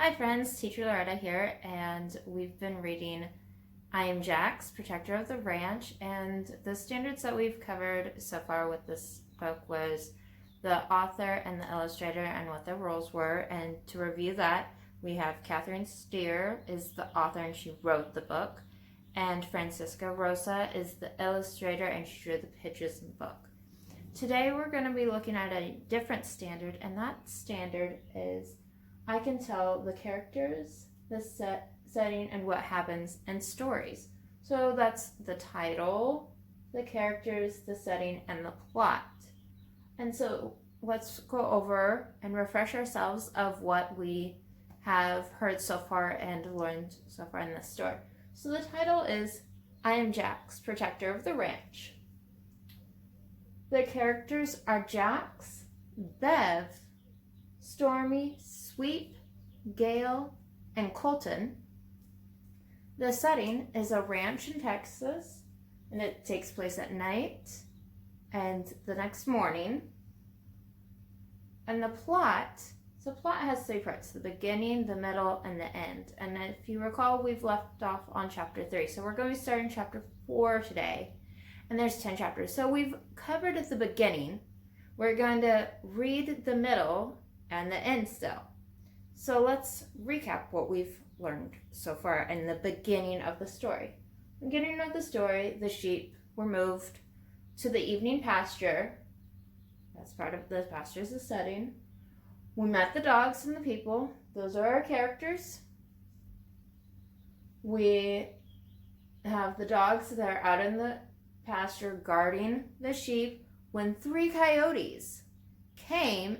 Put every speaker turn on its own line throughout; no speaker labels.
Hi friends, Teacher Loretta here, and we've been reading I Am Jax, Protector of the Ranch, and the standards that we've covered so far with this book was the author and the illustrator and what their roles were. And to review that, we have Catharine Stier is the author and she wrote the book, and Francisca Rosa is the illustrator and she drew the pictures in the book. Today we're going to be looking at a different standard, and that standard is I can tell the characters, the setting, and what happens, and stories. So that's the title, the characters, the setting, and the plot. And so let's go over and refresh ourselves of what we have heard so far and learned so far in this story. So the title is I Am Jax, Protector of the Ranch. The characters are Jax, Bev, Stormy, Sweep, Gale, and Colton. The setting is a ranch in Texas, and it takes place at night and the next morning. And the plot has three parts: the beginning, the middle, and the end. And if you recall, we've left off on chapter 3. So we're going to start in chapter 4 today. And there's 10 chapters. So we've covered at the beginning. We're going to read the middle and the end still. So let's recap what we've learned so far in the beginning of the story. Beginning of the story, the sheep were moved to the evening pasture. That's part of the pasture's the setting. We met the dogs and the people. Those are our characters. We have the dogs that are out in the pasture guarding the sheep when 3 coyotes came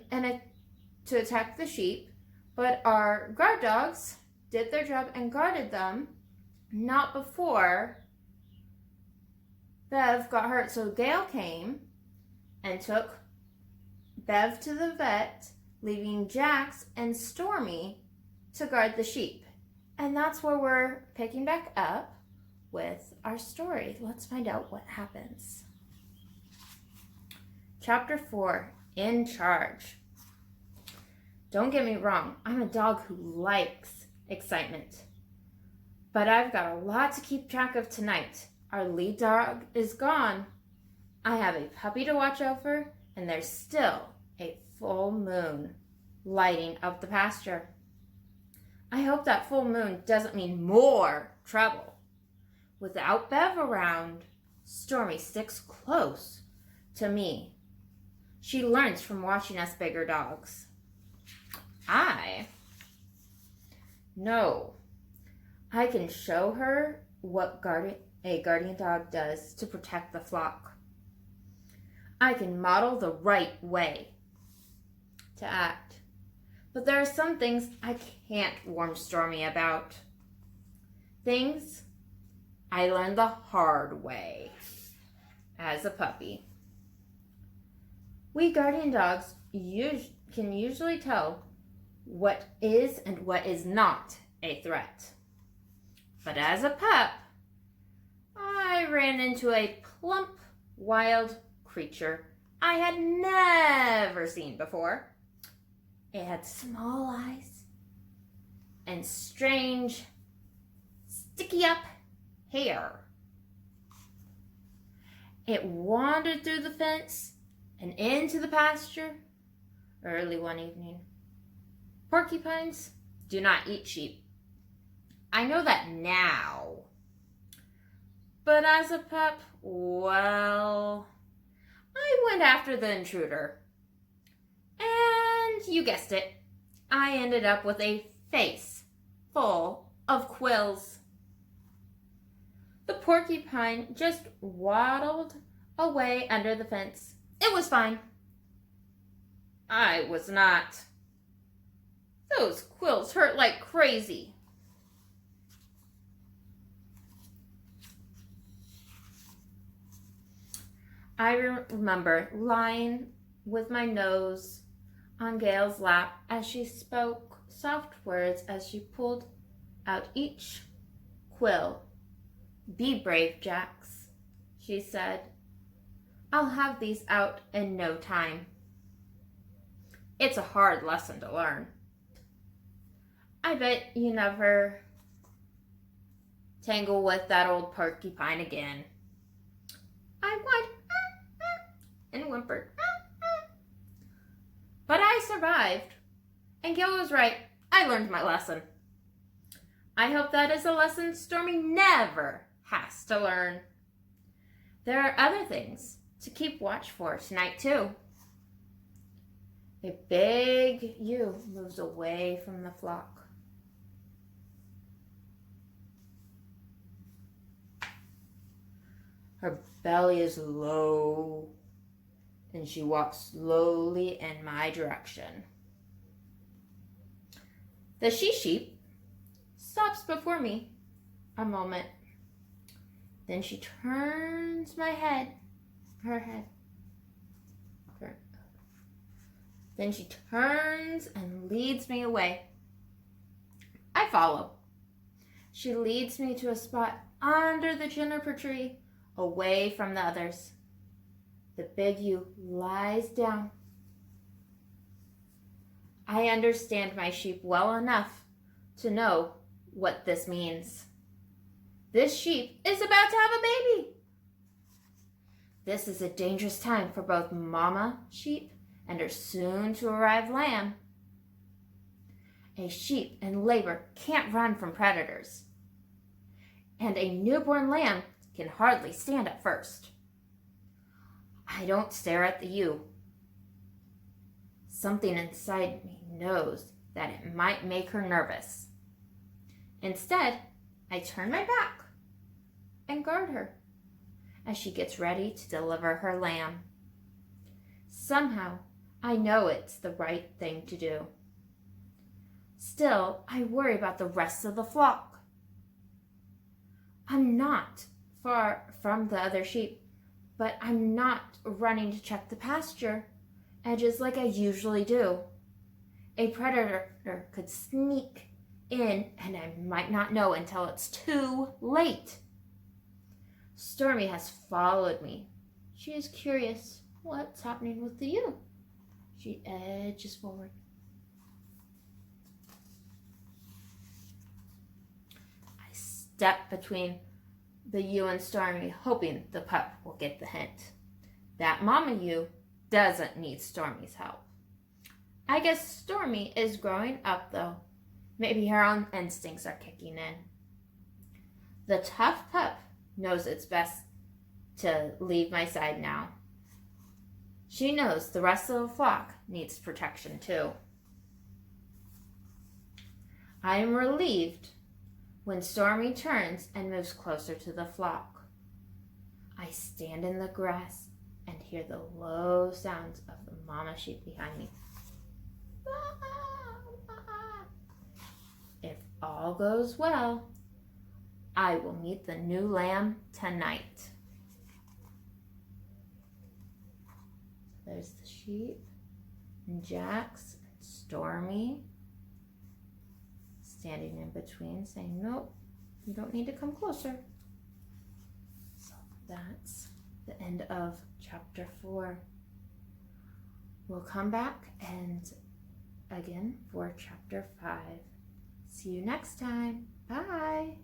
to attack the sheep, but our guard dogs did their job and guarded them, not before Bev got hurt. So Gale came and took Bev to the vet, leaving Jax and Stormy to guard the sheep. And that's where we're picking back up with our story. Let's find out what happens. Chapter 4, In Charge. Don't get me wrong, I'm a dog who likes excitement. But I've got a lot to keep track of tonight. Our lead dog is gone. I have a puppy to watch over, and there's still a full moon lighting up the pasture. I hope that full moon doesn't mean more trouble. Without Bev around, Stormy sticks close to me. She learns from watching us bigger dogs. I know I can show her what a guardian dog does to protect the flock. I can model the right way to act. But there are some things I can't warn Stormy about. Things I learned the hard way as a puppy. We guardian dogs can usually tell what is and what is not a threat. But as a pup, I ran into a plump, wild creature I had never seen before. It had small eyes and strange, sticky-up hair. It wandered through the fence and into the pasture early one evening. Porcupines do not eat sheep. I know that now. But as a pup, well, I went after the intruder. And you guessed it, I ended up with a face full of quills. The porcupine just waddled away under the fence. It was fine. I was not. Those quills hurt like crazy. I remember lying with my nose on Gale's lap as she spoke soft words as she pulled out each quill. Be brave, Jax, she said. I'll have these out in no time. It's a hard lesson to learn. I I bet you never tangle with that old porcupine again. I whined and whimpered. But I survived. And Gil was right. I learned my lesson. I hope that is a lesson Stormy never has to learn. There are other things to keep watch for tonight, too. A big ewe moves away from the flock. Her belly is low, and she walks slowly in my direction. The she-sheep stops before me a moment. Then she turns her head. Then she turns and leads me away. I follow. She leads me to a spot under the juniper tree, away from the others. The big ewe lies down. I understand my sheep well enough to know what this means. This sheep is about to have a baby. This is a dangerous time for both mama sheep and her soon-to-arrive lamb. A sheep in labor can't run from predators, and a newborn lamb can hardly stand at first. I don't stare at the ewe. Something inside me knows that it might make her nervous. Instead, I turn my back and guard her as she gets ready to deliver her lamb. Somehow, I know it's the right thing to do. Still, I worry about the rest of the flock. I'm not far from the other sheep, but I'm not running to check the pasture edges like I usually do. A predator could sneak in and I might not know until it's too late. Stormy has followed me. She is curious what's happening with the ewe. She edges forward. I step between the ewe and Stormy, hoping the pup will get the hint. That mama ewe doesn't need Stormy's help. I guess Stormy is growing up, though. Maybe her own instincts are kicking in. The tough pup knows it's best to leave my side now. She knows the rest of the flock needs protection, too. I am relieved when Stormy turns and moves closer to the flock. I stand in the grass and hear the low sounds of the mama sheep behind me. If all goes well, I will meet the new lamb tonight. There's the sheep and Jax and Stormy standing in between saying, nope, you don't need to come closer. So that's the end of chapter 4. We'll come back and again for chapter 5. See you next time. Bye.